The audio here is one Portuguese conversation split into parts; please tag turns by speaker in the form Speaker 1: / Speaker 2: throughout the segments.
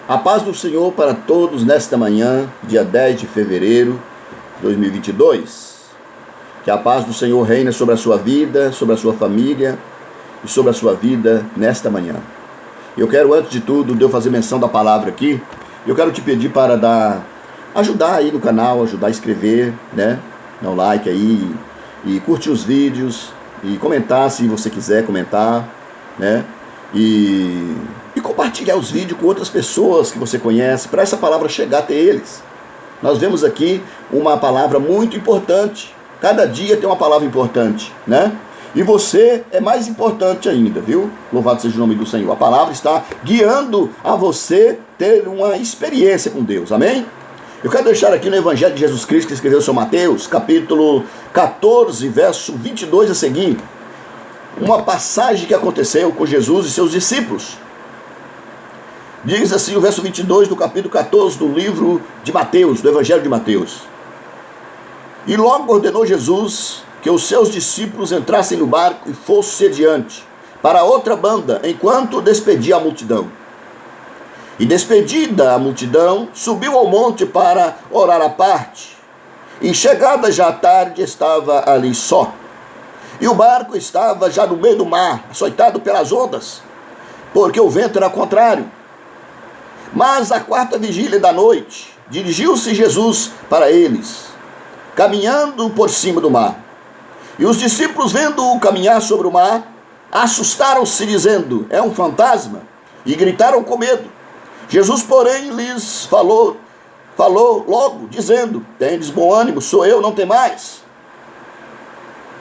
Speaker 1: A paz do Senhor para todos nesta manhã, dia 10 de fevereiro de 2022. Que a paz do Senhor reine sobre a sua vida, sobre a sua família e sobre a sua vida nesta manhã. Eu quero, antes de tudo, de eu fazer menção da palavra aqui, eu quero te pedir para ajudar aí no canal, ajudar a inscrever, né? Dar um like aí e curtir os vídeos e comentar se você quiser comentar, né? E compartilhar os vídeos com outras pessoas que você conhece, para essa palavra chegar até eles. Nós vemos aqui uma palavra muito importante. Cada dia tem uma palavra importante, né? E você é mais importante ainda, viu? Louvado seja o nome do Senhor. A palavra está guiando a você ter uma experiência com Deus, amém? Eu quero deixar aqui no Evangelho de Jesus Cristo, que escreveu São Mateus, capítulo 14, verso 22 a seguir, uma passagem que aconteceu com Jesus e seus discípulos. Diz assim o verso 22 do capítulo 14 do livro de Mateus, do Evangelho de Mateus. E logo ordenou Jesus que os seus discípulos entrassem no barco e fossem adiante para outra banda, enquanto despedia a multidão. E despedida a multidão, subiu ao monte para orar à parte. E chegada já à tarde, estava ali só. E o barco estava já no meio do mar, açoitado pelas ondas, porque o vento era contrário. Mas à quarta vigília da noite, dirigiu-se Jesus para eles, caminhando por cima do mar. E os discípulos, vendo-o caminhar sobre o mar, assustaram-se, dizendo: é um fantasma, e gritaram com medo. Jesus, porém, lhes falou logo, dizendo: tendes bom ânimo, sou eu, não temais.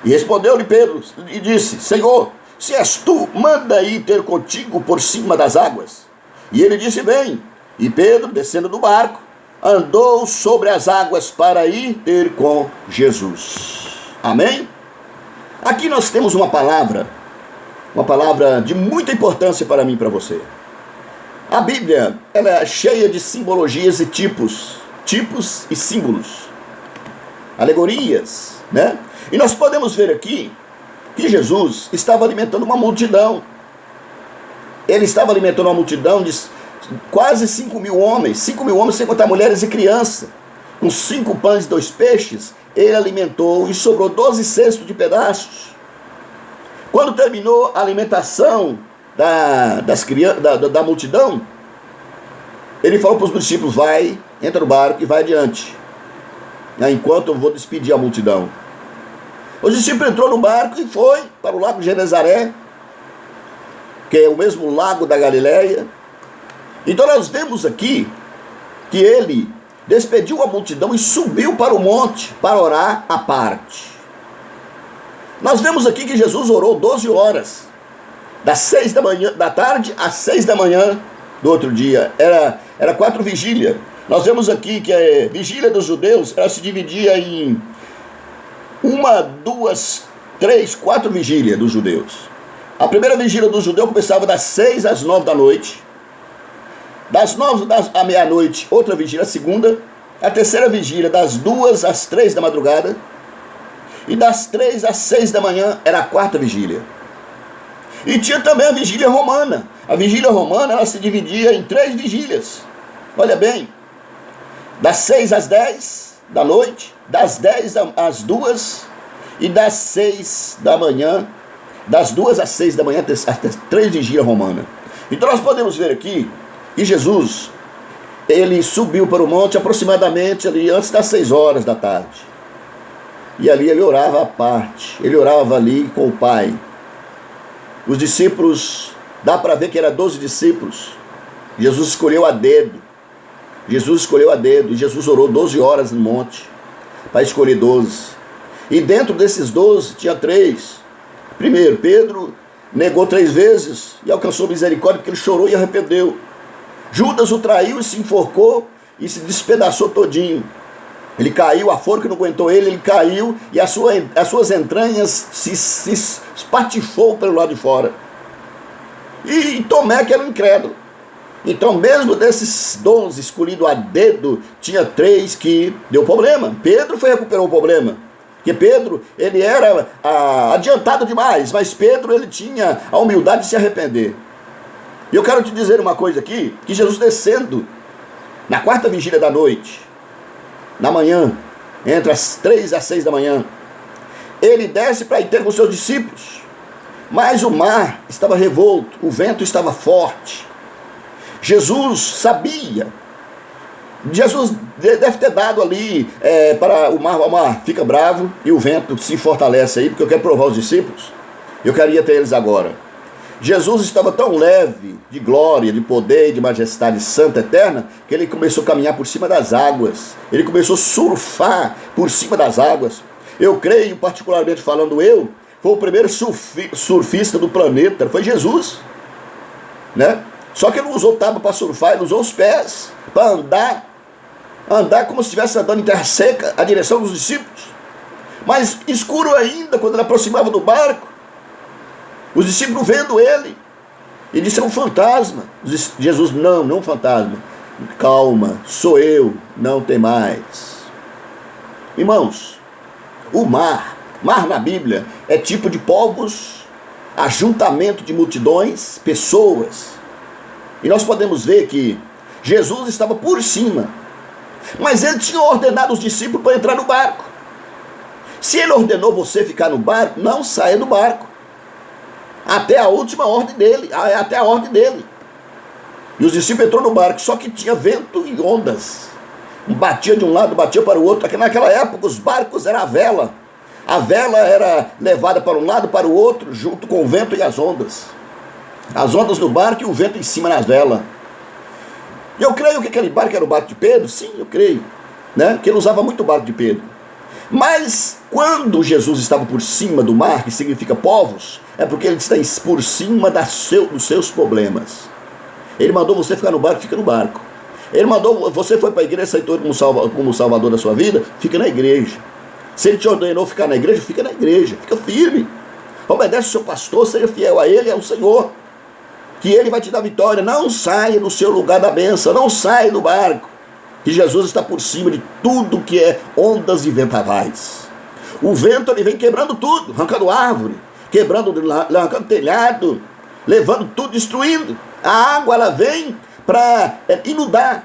Speaker 1: E respondeu-lhe Pedro e disse: Senhor, se és tu, manda ir ter contigo por cima das águas. E ele disse: vem. E Pedro, descendo do barco, andou sobre as águas para ir ter com Jesus. Amém? Aqui nós temos uma palavra de muita importância para mim e para você. A Bíblia, ela é cheia de simbologias e tipos e símbolos, alegorias, né? E nós podemos ver aqui que Jesus estava alimentando uma multidão. Ele estava alimentando uma multidão de quase 5 mil homens sem contar mulheres e crianças. Com 5 pães e 2 peixes, ele alimentou e sobrou 12 cestos de pedaços. Quando terminou a alimentação da multidão, ele falou para os discípulos: vai, entra no barco e vai adiante, enquanto eu vou despedir a multidão. Os discípulos entrou no barco e foi para o lago de Genezaré, que é o mesmo lago da Galileia. Então nós vemos aqui que ele despediu a multidão e subiu para o monte para orar à parte. Nós vemos aqui que Jesus orou 12 horas, das 6 da tarde às 6 da manhã do outro dia. Era 4 vigílias. Nós vemos aqui que a vigília dos judeus, ela se dividia em 1, 2, 3, 4 vigílias dos judeus. A primeira vigília do judeu começava das 6 às 9 da noite. Das 9 à meia-noite, outra vigília, a segunda. A terceira vigília, das 2 às 3 da madrugada. E das 3 às 6 da manhã, era a quarta vigília. E tinha também a vigília romana. A vigília romana, ela se dividia em 3 vigílias. Olha bem. Das 6 às 10 da noite, das 10 às 2 e das 6 da manhã, das 2 às 6 da manhã, até 3 vigílias romanas. Então nós podemos ver aqui que Jesus, ele subiu para o monte aproximadamente ali antes das 6 horas da tarde. E ali ele orava à parte, ele orava ali com o Pai. Os discípulos, dá para ver que eram 12 discípulos. Jesus escolheu a dedo. E Jesus orou 12 horas no monte para escolher 12. E dentro desses 12 tinha 3. Primeiro, Pedro negou 3 vezes e alcançou misericórdia porque ele chorou e arrependeu. Judas o traiu e se enforcou e se despedaçou todinho. Ele caiu, a forca não aguentou ele caiu e as suas entranhas se espatifou pelo lado de fora. E Tomé, que era um incrédulo. Então, mesmo desses 12 escolhidos a dedo, tinha 3 que deu problema. Pedro recuperou o problema. Porque Pedro, ele era adiantado demais, mas Pedro, ele tinha a humildade de se arrepender. E eu quero te dizer uma coisa aqui, que Jesus descendo na quarta vigília da noite, na manhã, entre as 3 e as 6 da manhã, ele desce para ir ter com seus discípulos, mas o mar estava revolto, o vento estava forte. Jesus sabia, Jesus deve ter dado ali para o mar fica bravo e o vento se fortalece aí, porque eu quero provar os discípulos, eu queria ter eles agora. Jesus estava tão leve de glória, de poder, de majestade santa, eterna, que ele começou a caminhar por cima das águas. Ele começou a surfar por cima das águas. Eu creio, particularmente falando foi o primeiro surfista do planeta, foi Jesus, né? Só que ele não usou tábua para surfar, ele usou os pés para andar como se estivesse andando em terra seca, a direção dos discípulos. Mas escuro ainda, quando ele aproximava do barco, os discípulos vendo ele disse: é um fantasma. Jesus: não é um fantasma. Calma, sou eu, não tem mais. Irmãos, o mar na Bíblia é tipo de povos, ajuntamento de multidões, pessoas. E nós podemos ver que Jesus estava por cima, mas ele tinha ordenado os discípulos para entrar no barco. Se ele ordenou você ficar no barco, não saia do barco. Até a última ordem dele, até a ordem dele. E os discípulos entrou no barco, só que tinha vento e ondas. Batia de um lado, batia para o outro. Porque naquela época os barcos eram a vela. A vela era levada para um lado, para o outro, junto com o vento e as ondas. As ondas no barco e o vento em cima nas velas. E eu creio que aquele barco era o barco de Pedro. Sim, eu creio, né? Que ele usava muito o barco de Pedro. Mas quando Jesus estava por cima do mar, que significa povos, é porque ele está por cima dos seus problemas. Ele mandou você ficar no barco, fica no barco. Ele mandou, você foi para a igreja, aceitou ele como salvador da sua vida, fica na igreja. Se ele te ordenou ficar na igreja, fica na igreja, fica firme. Obedece o seu pastor, seja fiel a ele, ao Senhor, que ele vai te dar vitória. Não saia do seu lugar da bênção, não saia do barco, que Jesus está por cima de tudo que é ondas e ventavais. O vento, ele vem quebrando tudo, arrancando árvore, arrancando telhado, levando tudo, destruindo. A água, ela vem para inundar.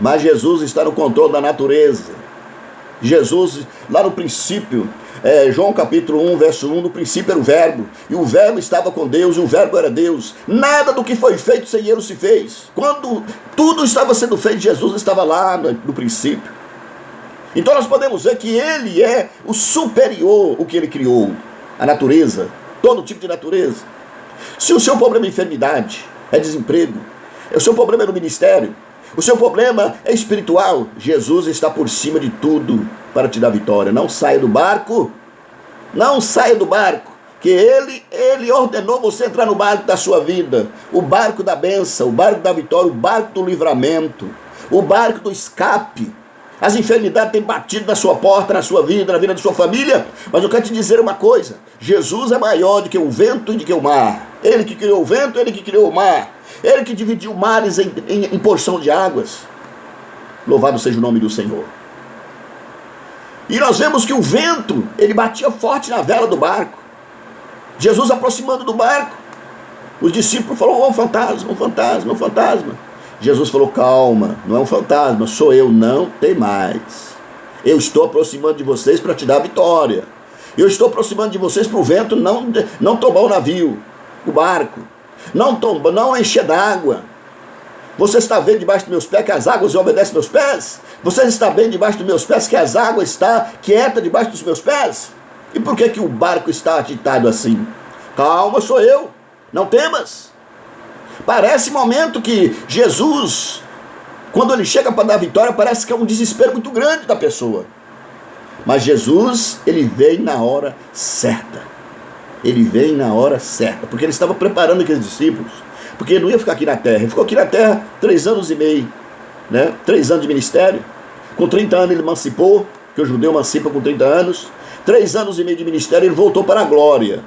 Speaker 1: Mas Jesus está no controle da natureza. Jesus, lá no princípio, João capítulo 1, verso 1, no princípio era o verbo, e o verbo estava com Deus, e o verbo era Deus. Nada do que foi feito sem ele se fez. Quando tudo estava sendo feito, Jesus estava lá no princípio. Então nós podemos ver que ele é o superior, o que ele criou, a natureza, todo tipo de natureza. Se o seu problema é enfermidade, é desemprego, o seu problema é no ministério, o seu problema é espiritual, Jesus está por cima de tudo para te dar vitória. Não saia do barco, não saia do barco, que ele ordenou você entrar no barco da sua vida, o barco da bênção, o barco da vitória, o barco do livramento, o barco do escape. As enfermidades têm batido na sua porta, na sua vida, na vida da sua família, mas eu quero te dizer uma coisa: Jesus é maior do que o vento e do que o mar. Ele que criou o vento, ele que criou o mar, ele que dividiu mares em porção de águas. Louvado seja o nome do Senhor. E nós vemos que o vento, ele batia forte na vela do barco. Jesus aproximando do barco, os discípulos falaram: oh, um fantasma, um fantasma, um fantasma. Jesus falou: calma, não é um fantasma, sou eu, não tem mais. Eu estou aproximando de vocês para te dar vitória. Eu estou aproximando de vocês para o vento não tomar o navio, o barco, não encher d'água. Você está vendo debaixo dos meus pés que as águas obedecem meus pés? Você está vendo debaixo dos meus pés que as águas estão quietas debaixo dos meus pés? E por que o barco está agitado assim? Calma, sou eu, não temas. Parece momento que Jesus, quando ele chega para dar vitória, parece que é um desespero muito grande da pessoa. Mas Jesus, ele vem na hora certa. Ele vem na hora certa, porque ele estava preparando aqueles discípulos, porque ele não ia ficar aqui na terra. Ele ficou aqui na terra 3 anos e meio, né? 3 anos de ministério. Com 30 anos ele emancipou, que o judeu emancipa com 30 anos. 3 anos e meio de ministério, ele voltou para a glória.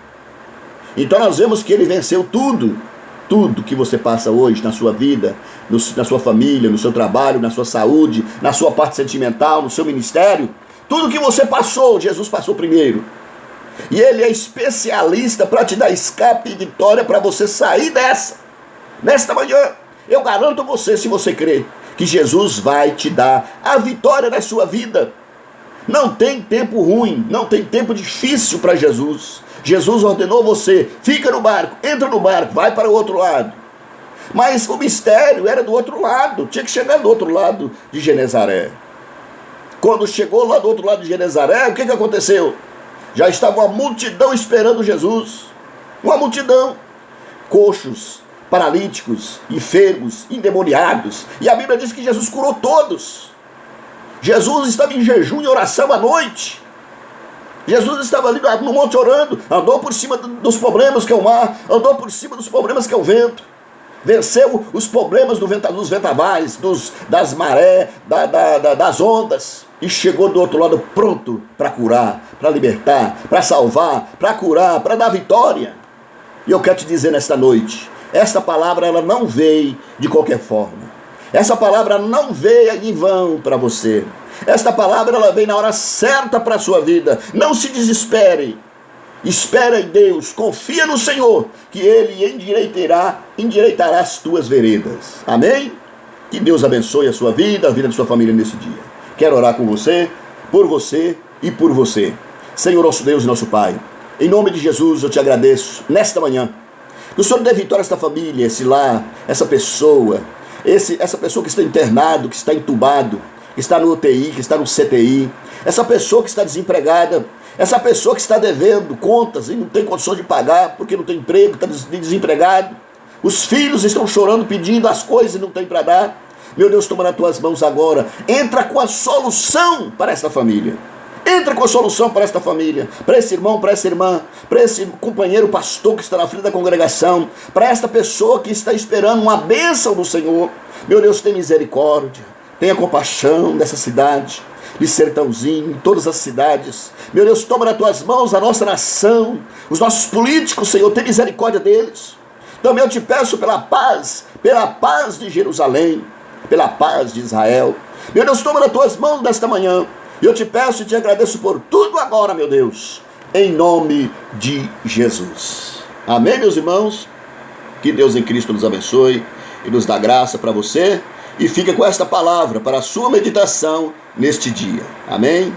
Speaker 1: Então nós vemos que ele venceu tudo que você passa hoje na sua vida, na sua família, no seu trabalho, na sua saúde, na sua parte sentimental, no seu ministério. Tudo que você passou, Jesus passou primeiro. E ele é especialista para te dar escape e vitória para você sair dessa. Nesta manhã, eu garanto a você, se você crê, que Jesus vai te dar a vitória na sua vida. Não tem tempo ruim, não tem tempo difícil para Jesus. Jesus ordenou você, fica no barco, entra no barco, vai para o outro lado. Mas o mistério era do outro lado, tinha que chegar do outro lado de Genezaré. Quando chegou lá do outro lado de Genezaré, o que aconteceu? Já estava uma multidão esperando Jesus. Uma multidão. Coxos, paralíticos, enfermos, endemoniados. E a Bíblia diz que Jesus curou todos. Jesus estava em jejum e oração à noite. Jesus estava ali no monte orando, andou por cima dos problemas que é o mar, andou por cima dos problemas que é o vento. Venceu os problemas dos vendavais, das marés, das ondas. E chegou do outro lado pronto para curar, para libertar, para salvar, para curar, para dar vitória. E eu quero te dizer nesta noite, esta palavra ela não veio de qualquer forma. Essa palavra não veio em vão para você. Esta palavra ela veio na hora certa para a sua vida. Não se desespere. Espera em Deus, confia no Senhor, que Ele endireitará as tuas veredas. Amém? Que Deus abençoe a sua vida, a vida da sua família nesse dia. Quero orar com você e por você. Senhor, nosso Deus e nosso Pai, em nome de Jesus eu te agradeço nesta manhã. Que o Senhor dê vitória a esta família, esse lar, essa pessoa que está internado, que está entubado, que está no UTI, que está no CTI, essa pessoa que está desempregada, essa pessoa que está devendo contas e não tem condições de pagar porque não tem emprego, está desempregado. Os filhos estão chorando, pedindo as coisas e não tem para dar. Meu Deus, toma nas tuas mãos agora. Entra com a solução para esta família. Entra com a solução para esta família, para esse irmão, para essa irmã, para esse companheiro pastor que está na frente da congregação, para esta pessoa que está esperando uma bênção do Senhor. Meu Deus, tem misericórdia, tenha compaixão dessa cidade, de Sertãozinho, todas as cidades. Meu Deus, toma nas tuas mãos a nossa nação, os nossos políticos, Senhor, tem misericórdia deles. Também eu te peço pela paz de Jerusalém, pela paz de Israel. Meu Deus, toma nas tuas mãos nesta manhã. Eu te peço e te agradeço por tudo agora, meu Deus, em nome de Jesus. Amém, meus irmãos? Que Deus em Cristo nos abençoe e nos dá graça para você. E fica com esta palavra para a sua meditação neste dia. Amém?